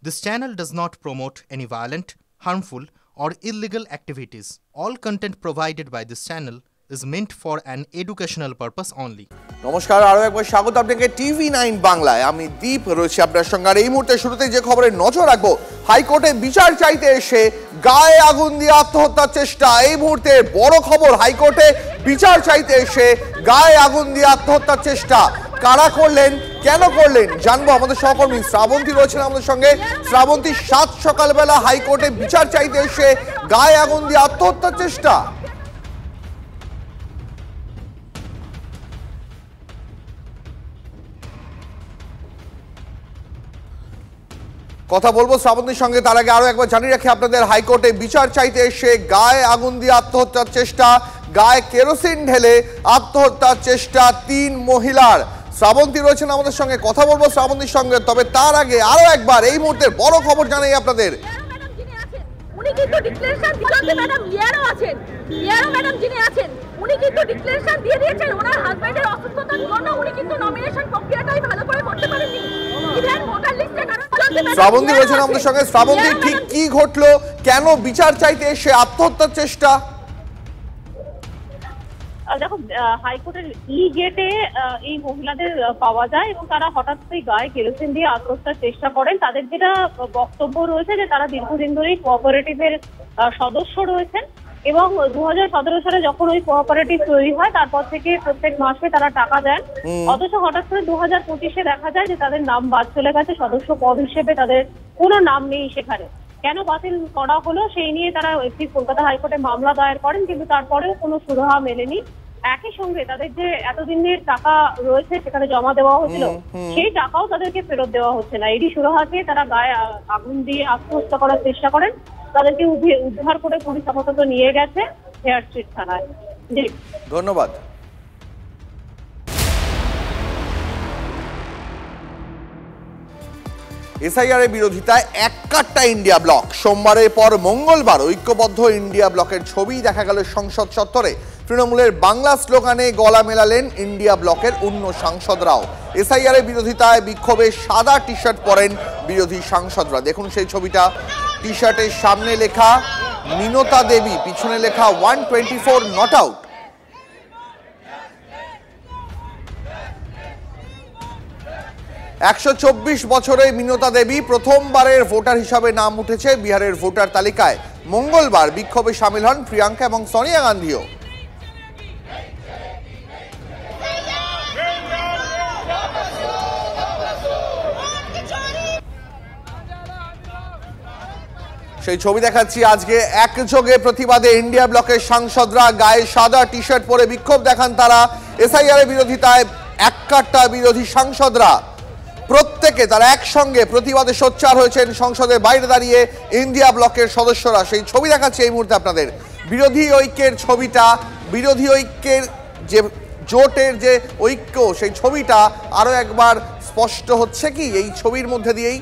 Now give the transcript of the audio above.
This channel does not promote any violent, harmful, or illegal activities. All content provided by this channel is meant for an educational purpose only. নমস্কার, আরো একবার স্বাগত আপনাকে টিভি9 বাংলায়। আমি দীপ রয়েছি আপনার সঙ্গে। আর এই মুহূর্তে শুরুতে যে খবরে নজর রাখবো, হাইকোর্টে বিচার চাইতে এসে গায়ে আগুন দিয়ে আত্মহত্যার চেষ্টা। এই মুহূর্তে বড় খবর, হাইকোর্টে বিচার চাইতে এসে গায়ে আগুন দিয়ে আত্মহত্যার চেষ্টা। কারা করলেন, কেন করলেন জানবো। আমাদের সহকর্মী শ্রাবন্তী রয়েছেন আমাদের সঙ্গে। শ্রাবন্তী, সাত সকালবেলা হাইকোর্টে বিচার চাইতে এসে গায়ে আগুন দিয়ে আত্মহত্যার চেষ্টা। কথা বলবো শ্রাবন্তীর সঙ্গে, তার আগে আরো একবার জানিয়ে রাখি আপনাদের, হাইকোর্টে বিচার চাইতে এসে গায়ে আগুন দিয়ে আত্মহত্যার চেষ্টা, গায়ে কেরোসিন ঢেলে আত্মহত্যার চেষ্টা তিন মহিলার। শ্রাবন্তী রয়েছেন আমাদের সঙ্গে, কথা বলবো শ্রাবন্তীর সঙ্গে। তবে তার আগে আরো একবার এই মুহূর্তের বড় খবর জানাই আপনাদের। উনি কিন্তু ডিক্লারেশন দিয়েছেন, ম্যাডাম লিয়ারও আছেন, লিয়ারও ম্যাডাম যিনি আছেন উনি কিন্তু ডিক্লারেশন দিয়ে দিয়েছেন ওনার হাজবেন্ডের অসুস্থতার জন্য উনি কিন্তু নমিনেশন প্রক্রিয়াটাই ভালো করে করতে পারেননি। ইভেন ভোটার লিস্টে শ্রাবন্তী রয়েছেন আমাদের সঙ্গে। শ্রাবন্তী, ঠিক কি ঘটলো, কেন বিচার চাইতে এসে আত্মহত্যার চেষ্টা? দেখো, হাইকোর্টের ই গেটে এই মহিলাদের পাওয়া যায় এবং তারা হঠাৎ করে গায়ে কেরোসিন দিয়ে আত্মহত্যার চেষ্টা করেন। তাদের যেটা বক্তব্য রয়েছে যে তারা দীর্ঘদিন ধরেই কোঅপারেটিভের সদস্য রয়েছেন এবং 2017 সালে যখন ওই কোঅপারেটিভ তৈরি হয় তারপর থেকে প্রত্যেক মাসে তারা টাকা দেন। অথচ হঠাৎ করে 2025-এ দেখা যায় যে তাদের নাম বাদ চলে গেছে, সদস্য পদ হিসেবে তাদের কোনো নাম নেই সেখানে। কেন বাতিল করা হলো সেই নিয়ে তারা একটি কলকাতা হাইকোর্টে মামলা দায়ের করেন, কিন্তু তারপরেও কোনো সুরাহা মেলেনি। একই সঙ্গে তাদের যে এতদিনের টাকা রয়েছে সেখানে জমা দেওয়া হয়েছিল সেই টাকাও তাদেরকে ফেরত দেওয়া হচ্ছে না। এরই সুরাহাকে তারা গায়ে আগুন দিয়ে আত্মহত্যা করার চেষ্টা করেন। তাদেরকে উদ্ধার করে পুলিশ আপাতত নিয়ে গেছে হেয়ার স্ট্রিট থানায়। জি, ধন্যবাদ। এসআইআর এর বিরোধিতায় এককাট্টা ইন্ডিয়া ব্লক। সোমবারের পর মঙ্গলবার ঐক্যবদ্ধ ইন্ডিয়া ব্লকের ছবি দেখা গেল সংসদ চত্বরে। তৃণমূলের বাংলা স্লোগানে গলা মেলালেন ইন্ডিয়া ব্লকের অন্য সাংসদরাও। এসআইআর এর বিরোধিতায় বিক্ষোভে সাদা টি শার্ট পরেন বিরোধী সাংসদরা। দেখুন সেই ছবিটা। টি শার্টের সামনে লেখা মিনতা দেবী, পিছনে লেখা 124 নট আউট। $124 বছরে মিনতা দেবী প্রথমবারের ভোটার হিসাবে নাম উঠেছে বিহারের ভোটার তালিকায়। মঙ্গলবার বিক্ষোভে সামিল হন প্রিয়াঙ্কা এবং সোনিয়া গান্ধীও। সেই ছবি দেখাচ্ছি। আজকে একযোগে প্রতিবাদে ইন্ডিয়া ব্লকের সাংসদরা গায়ে সাদা টি শার্ট পরে বিক্ষোভ দেখান তারা। এসআইআর এর বিরোধিতায় এককাট্টা বিরোধী সাংসদরা প্রত্যেকে তারা একসঙ্গে প্রতিবাদে সোচ্চার হয়েছেন। সংসদের বাইরে দাঁড়িয়ে ইন্ডিয়া ব্লকের সদস্যরা, সেই ছবি দেখাচ্ছে এই মুহূর্তে আপনাদের। বিরোধী ঐক্যের ছবিটা, বিরোধী ঐক্যের যে জোটের যে ঐক্য সেই ছবিটা আরো একবার স্পষ্ট হচ্ছে কি এই ছবির মধ্যে দিয়েই।